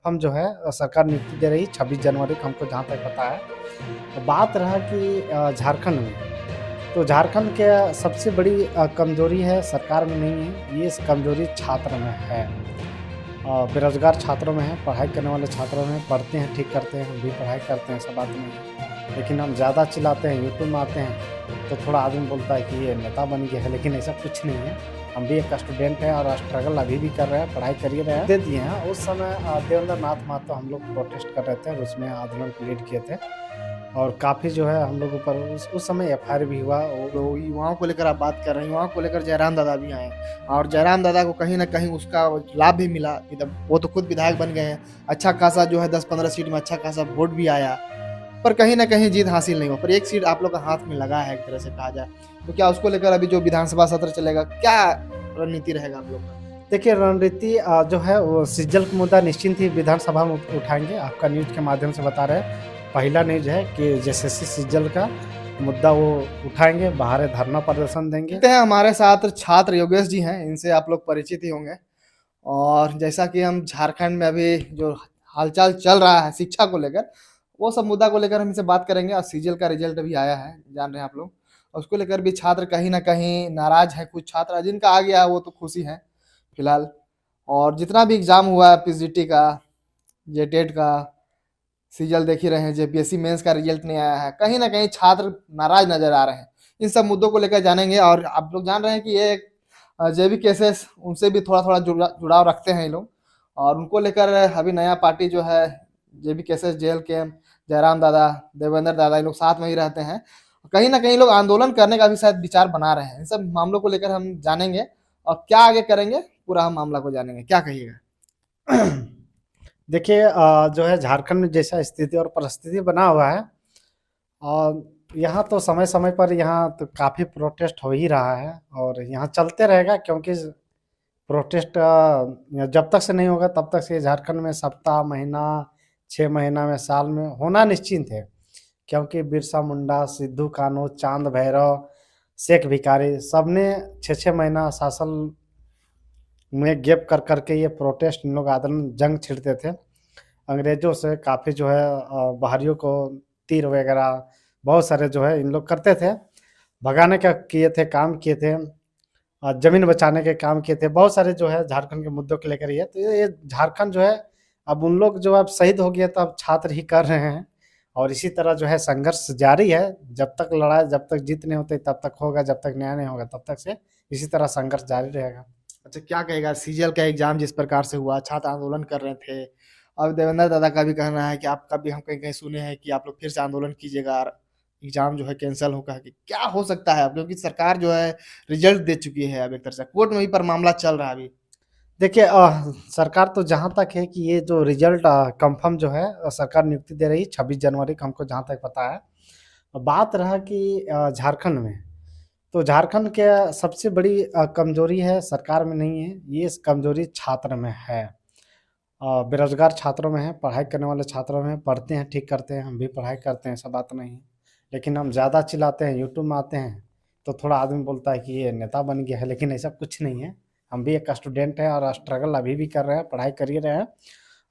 हम जो है सरकार नियुक्ति दे रही 26 जनवरी को, हमको जहाँ तक पता है। तो बात रहा कि झारखंड में, तो झारखंड के सबसे बड़ी कमज़ोरी है सरकार में नहीं है, ये कमज़ोरी छात्र में है। बेरोज़गार छात्रों में है, पढ़ाई करने वाले छात्रों में, पढ़ते हैं, ठीक करते हैं, हम भी पढ़ाई करते हैं, ऐसा बात नहीं है। लेकिन हम ज़्यादा चिल्लाते हैं, यूट्यूब में आते हैं, तो थोड़ा आदमी बोलता है कि ये नेता बन गया है, लेकिन ऐसा कुछ नहीं है। हम भी एक स्टूडेंट हैं और स्ट्रगल अभी भी कर रहे हैं, पढ़ाई कर ही रहे हैं। दे दिए हैं, उस समय देवेंद्र नाथ महतो हम लोग प्रोटेस्ट कर रहे थे और उसमें आंदोलन को लीड किए थे और काफ़ी जो है हम लोग ऊपर उस समय एफआईआर भी हुआ। तो युवाओं को लेकर आप बात कर रहे हैं, युवाओं को लेकर जयराम दादा भी आए और जयराम दादा को कहीं ना कहीं उसका लाभ भी मिला कि तब वो तो खुद विधायक बन गए हैं, अच्छा खासा जो है 10-15 सीट में अच्छा खासा वोट भी आया, पर कहीं ना कहीं जीत हासिल नहीं हो, पर एक सीट आप लोग का हाथ में लगा है एक तरह से कहा जाए। तो क्या उसको लेकर अभी जो विधानसभा सत्र चलेगा, क्या रणनीति रहेगा आप लोग का? देखिए रणनीति जो है वो सिज्जल का मुद्दा निश्चिंत ही विधानसभा में उठाएंगे। आपका न्यूज़ के माध्यम से बता रहे हैं, पहला न्यूज़ है कि जेएसएससी सिज्जल का मुद्दा वो उठाएंगे, बाहर धरना प्रदर्शन देंगे। देखते हैं हमारे साथ छात्र योगेश जी हैं, इनसे आप लोग परिचित ही होंगे। और जैसा कि हम झारखंड में अभी जो हालचाल चल रहा है शिक्षा को लेकर, वो सब मुद्दा को लेकर हम इनसे बात करेंगे। और सीजीएल का रिजल्ट अभी आया है, जान रहे हैं आप लोग, और उसको लेकर भी छात्र कहीं ना कहीं नाराज है। कुछ छात्र जिनका आ गया है वो तो खुशी है फिलहाल, और जितना भी एग्जाम हुआ है पीजीटी का, जेटेट का, सीजीएल देख ही रहे हैं, जेपीएससी मेंस का रिजल्ट नहीं आया है, कहीं ना कहीं छात्र नाराज नजर आ रहे हैं। इन सब मुद्दों को लेकर जानेंगे। और आप लोग जान रहे हैं कि ये जेबी केसेस उनसे भी थोड़ा थोड़ा जुड़ाव रखते हैं ये लोग, और उनको लेकर अभी नया पार्टी जो है जेबी केसेस, जेल के जयराम दादा, देवेंद्र दादा, ये लोग साथ में ही रहते हैं। कहीं ना कहीं लोग आंदोलन करने का भी शायद विचार बना रहे हैं। इन सब मामलों को लेकर हम जानेंगे और क्या आगे करेंगे, पूरा हम मामला को जानेंगे। क्या कहिएगा? देखिए जो है झारखंड में जैसा स्थिति और परिस्थिति बना हुआ है, और यहाँ तो समय समय पर यहाँ तो काफ़ी प्रोटेस्ट हो ही रहा है और यहाँ चलते रहेगा, क्योंकि प्रोटेस्ट जब तक से नहीं होगा तब तक से झारखंड में सप्ताह, महीना, 6 महीना में, साल में होना निश्चिंत है। क्योंकि बिरसा मुंडा, सिद्धू कान्हू, चांद भैरव, शेख भिखारी सबने 6-6 महीना शासन में गैप कर करके ये प्रोटेस्ट इन लोग आंदोलन जंग छिड़ते थे अंग्रेजों से। काफ़ी जो है बाहरियों को तीर वगैरह बहुत सारे जो है इन लोग करते थे, भगाने का किए थे, काम किए थे, ज़मीन बचाने के काम किए थे, बहुत सारे जो है झारखंड के मुद्दों को लेकर ये। तो ये झारखंड जो है, अब उन लोग जो अब शहीद हो गए तो अब छात्र ही कर रहे हैं और इसी तरह जो है संघर्ष जारी है। जब तक लड़ाई, जब तक जीत नहीं होती तब तक होगा, जब तक न्याय नहीं होगा तब तक से इसी तरह संघर्ष जारी रहेगा। अच्छा, क्या कहेगा सीजीएल का एग्जाम जिस प्रकार से हुआ, छात्र आंदोलन कर रहे थे, अब देवेंद्र दादा का भी कहना है कि आपका भी हम कहीं कहीं सुने हैं कि आप लोग फिर से आंदोलन कीजिएगा, एग्जाम जो है कैंसिल होगा, कि क्या हो सकता है अब, क्योंकि सरकार जो है रिजल्ट दे चुकी है, अब एक तरह से कोर्ट में भी पर मामला चल रहा है अभी। देखिए सरकार तो जहाँ तक है कि ये जो रिजल्ट कंफर्म जो है सरकार नियुक्ति दे रही 26 जनवरी को, हमको जहाँ तक पता है। बात रहा कि झारखंड में, तो झारखंड के सबसे बड़ी कमजोरी है सरकार में नहीं है, ये कमजोरी छात्र में है। बेरोजगार छात्रों में है, पढ़ाई करने वाले छात्रों में है, पढ़ते हैं, ठीक करते हैं, हम भी पढ़ाई करते हैं, ऐसा बात नहीं है। लेकिन हम ज़्यादा चिल्लाते हैं, यूट्यूब में आते हैं, तो थोड़ा आदमी बोलता है कि ये नेता बन गया है, लेकिन ऐसा कुछ नहीं है। हम भी एक स्टूडेंट हैं और स्ट्रगल अभी भी कर रहे हैं, पढ़ाई कर ही रहे हैं,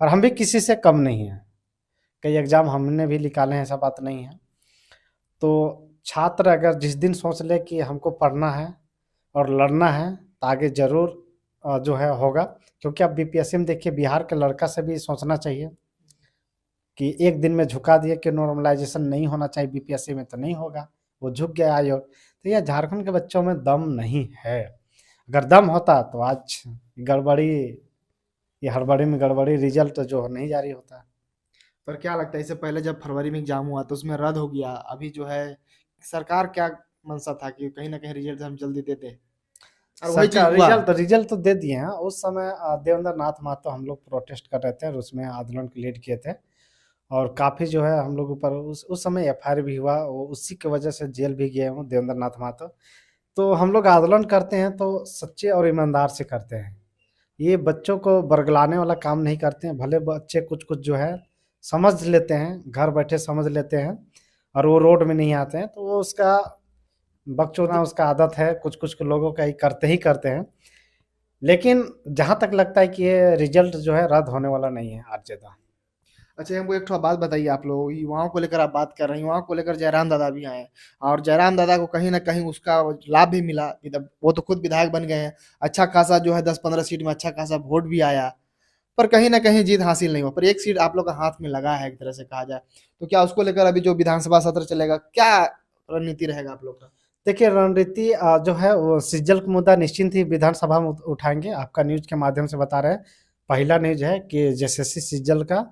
और हम भी किसी से कम नहीं हैं। कई एग्ज़ाम हमने भी निकाले हैं, ऐसा बात नहीं है। तो छात्र अगर जिस दिन सोच ले कि हमको पढ़ना है और लड़ना है, तो आगे ज़रूर जो है होगा। क्योंकि अब बीपीएससी में देखिए, बिहार के लड़का से भी सोचना चाहिए कि एक दिन में झुका दिए कि नॉर्मलाइजेशन नहीं होना चाहिए बीपीएससी में, तो नहीं होगा, वो झुक गया आयोग। तो यह झारखंड के बच्चों में दम नहीं है। अगर दम होता तो आज गड़बड़ी, ये हड़बड़ी में गड़बड़ी, रिजल्ट जो नहीं जारी होता। पर क्या लगता है, इससे पहले जब फरवरी में एग्जाम हुआ तो उसमें रद्द हो गया, अभी जो है सरकार क्या मंशा था कि कहीं ना कहीं रिजल्ट हम जल्दी देते, और वही चीज सरकार हुआ। रिजल्ट तो दे दिए हैं। उस समय देवेंद्र नाथ महतो हम लोग प्रोटेस्ट कर रहे थे और उसमें आंदोलन को लीड किए थे और काफ़ी जो है हम लोग ऊपर उस समय एफआईआर भी हुआ, वो उसी की वजह से जेल भी गए हूँ देवेंद्र नाथ महतो। तो हम लोग आंदोलन करते हैं तो सच्चे और ईमानदार से करते हैं, ये बच्चों को बरगलाने वाला काम नहीं करते हैं। भले बच्चे कुछ कुछ जो है समझ लेते हैं, घर बैठे समझ लेते हैं और वो रोड में नहीं आते हैं, तो वो उसका बकचोदा उसका आदत है, कुछ कुछ लोगों का ही करते हैं। लेकिन जहाँ तक लगता है कि ये रिजल्ट जो है रद्द होने वाला नहीं है आज ज़्यादा। अच्छा, हमको एक ठो बात बताइए, आप लोग युवाओं को लेकर आप बात कर रहे हैं, युवाओं को लेकर जयराम दादा भी आए हैं और जयराम दादा को कहीं न कहीं उसका लाभ भी मिला। वो तो खुद विधायक बन गए हैं, अच्छा खासा जो है 10-15 सीट में अच्छा खासा वोट भी आया, पर कहीं न कहीं जीत हासिल नहीं हुआ। पर एक सीट आप लोग का हाथ में लगा है एक तरह से कहा जाए, तो क्या उसको लेकर अभी जो विधानसभा सत्र चलेगा, क्या रणनीति रहेगा आप लोग का? देखिए रणनीति जो है वो सिज्जल का मुद्दा निश्चिंत ही विधानसभा में उठाएँगे, आपका न्यूज़ के माध्यम से बता रहे हैं। पहला न्यूज़ है कि जेएसएससी सिज्जल का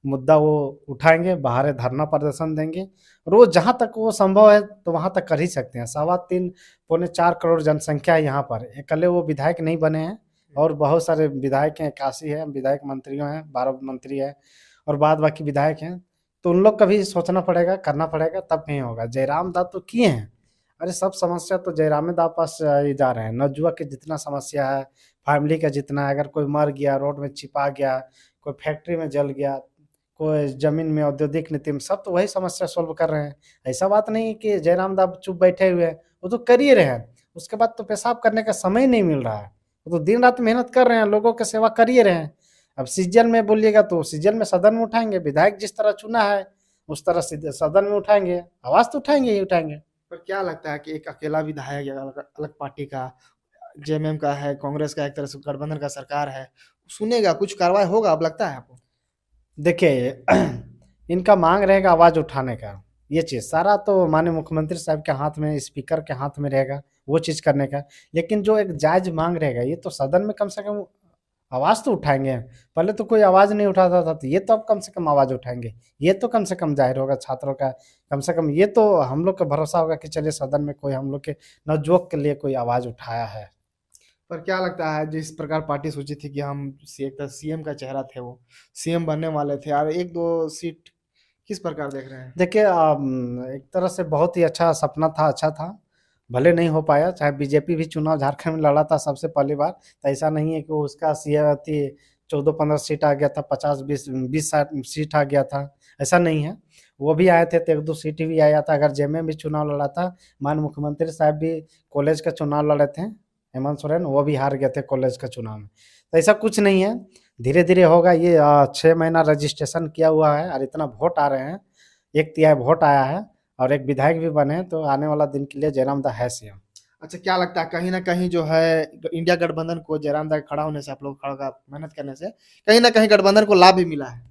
मुद्दा वो उठाएँगे, बाहर धरना प्रदर्शन देंगे और वो जहाँ तक वो संभव है तो वहाँ तक कर ही सकते हैं। सवा 3 पौने 4 करोड़ जनसंख्या है यहाँ पर, इकल्ले वो विधायक नहीं बने हैं और बहुत सारे विधायक हैं, 81 है विधायक मंत्रियों हैं, 12 मंत्री हैं और बाद बाकी विधायक हैं। तो उन लोग का भी सोचना पड़ेगा, करना पड़ेगा तब कहीं होगा। जयराम दा तो किए हैं, अरे सब समस्या तो जयराम-दा पास ही जा रहे हैं। नवजुवक के जितना समस्या है, फैमिली का जितना है, अगर कोई मर गया, रोड में छिपा गया, कोई फैक्ट्री में जल गया, कोई ज़मीन में औद्योगिक नीति में, सब तो वही समस्या सॉल्व कर रहे हैं। ऐसा बात नहीं है कि जयराम-दा चुप बैठे हुए हैं, वो तो कर ही रहे हैं। उसके बाद तो पेशाब करने का समय ही नहीं मिल रहा है। वो तो दिन-रात मेहनत कर रहे हैं, लोगों की सेवा कर ही रहे हैं। अब सीजन में बोलिएगा तो सीजन में सदन में उठाएँगे, विधायक जिस तरह चुना है, उस तरह सीधे सदन में उठाएँगे, आवाज़ तो उठाएँगे ही उठाएँगे। पर क्या लगता है कि एक अकेला विधायक या अलग अलग पार्टी का, जेएमएम का है, कांग्रेस का एक तरह से गठबंधन का सरकार है, सुनेगा, कुछ कार्रवाई होगा, अब लगता है आपको? देखिए इनका मांग रहेगा आवाज़ उठाने का, ये चीज़ सारा तो माननीय मुख्यमंत्री साहब के हाथ में, स्पीकर के हाथ में रहेगा, वो चीज़ करने का। लेकिन जो एक जायज़ मांग रहेगा, ये तो सदन में कम से कम आवाज़ तो उठाएँगे। पहले तो कोई आवाज़ नहीं उठाता था, तो ये तो अब कम से कम आवाज़ उठाएँगे। ये तो कम से कम ज़ाहिर होगा छात्रों का, कम से कम ये तो हम लोग का भरोसा होगा कि चलिए सदन में कोई हम लोग के नवयुवक के लिए कोई आवाज़ उठाया है। पर क्या लगता है, जिस प्रकार पार्टी सोची थी कि हम एक तरह सीएम का चेहरा थे वो, सीएम बनने वाले थे और 1-2 सीट किस प्रकार देख रहे हैं? देखिए एक तरह से बहुत ही अच्छा सपना था, अच्छा था। भले नहीं हो पाया, चाहे बीजेपी भी चुनाव झारखंड में लड़ा था सबसे पहली बार, तो ऐसा नहीं है कि वो उसका 14-15 सीट आ गया था, 50-20 सीट आ गया था, ऐसा नहीं है। वो भी आए थे तो 1-2 सीट भी आया था। अगर जेएमएम भी चुनाव लड़ा था, माननीय मुख्यमंत्री साहब भी कॉलेज का चुनाव लड़े थे, हेमंत सोरेन, वो भी हार गए थे कॉलेज का चुनाव में। तो ऐसा कुछ नहीं है, धीरे-धीरे होगा। ये 6 महीना रजिस्ट्रेशन किया हुआ है और इतना वोट आ रहे हैं, 1/3 वोट आया है और एक विधायक भी बने हैं, तो आने वाला दिन के लिए जयराम दा है सीएम। अच्छा, क्या लगता है कहीं न कहीं जो है इंडिया गठबंधन को जयराम दास के खड़ा होने से, आप लोग खड़ा मेहनत करने से, कहीं न कहीं गठबंधन को लाभ भी मिला है?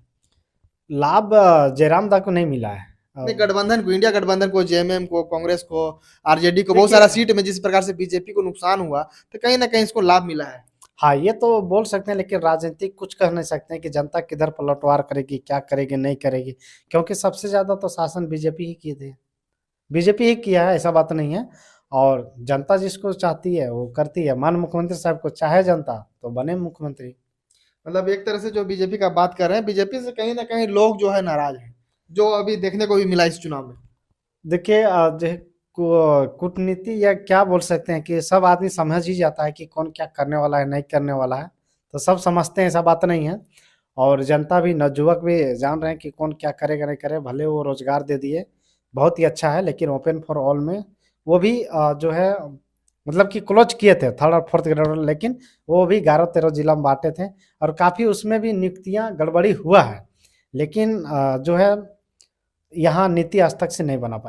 लाभ जयराम दा को नहीं मिला है। नहीं, गठबंधन को, इंडिया गठबंधन को, जेएमएम को, कांग्रेस को, आरजेडी को, बहुत देखिए सारा सीट में जिस प्रकार से बीजेपी को नुकसान हुआ, तो कहीं न कहीं इसको लाभ मिला है। हाँ, ये तो बोल सकते हैं लेकिन राजनीतिक कुछ कह नहीं सकते हैं कि जनता किधर पलटवार करेगी, क्या करेगी, नहीं करेगी। क्योंकि सबसे ज़्यादा तो शासन बीजेपी ही किए थे। बीजेपी ही किया है, ऐसा बात नहीं है और जनता जिसको चाहती है वो करती है। माननीय मुख्यमंत्री साहब को चाहे जनता तो बने मुख्यमंत्री। मतलब एक तरह से जो बीजेपी का बात कर रहे हैं, बीजेपी से कहीं न कहीं लोग जो है नाराज़ हैं, जो अभी देखने को भी मिला इस चुनाव में। देखिए जो कूटनीति या क्या बोल सकते हैं कि सब आदमी समझ ही जाता है कि कौन क्या करने वाला है, नहीं करने वाला है। तो सब समझते हैं, ऐसा बात नहीं है और जनता भी, नवयुवक भी जान रहे हैं कि कौन क्या करेगा, नहीं करे। भले वो रोज़गार दे दिए, बहुत ही अच्छा है, लेकिन ओपन फॉर ऑल में वो भी जो है मतलब कि क्लोज़ किए थे 3rd और 4th ग्रेड, लेकिन वो भी 11-13 जिला में बाँटे थे और काफ़ी उसमें भी नियुक्तियाँ गड़बड़ी हुआ है। लेकिन जो है यहाँ नीति आज तक से नहीं बना पाई।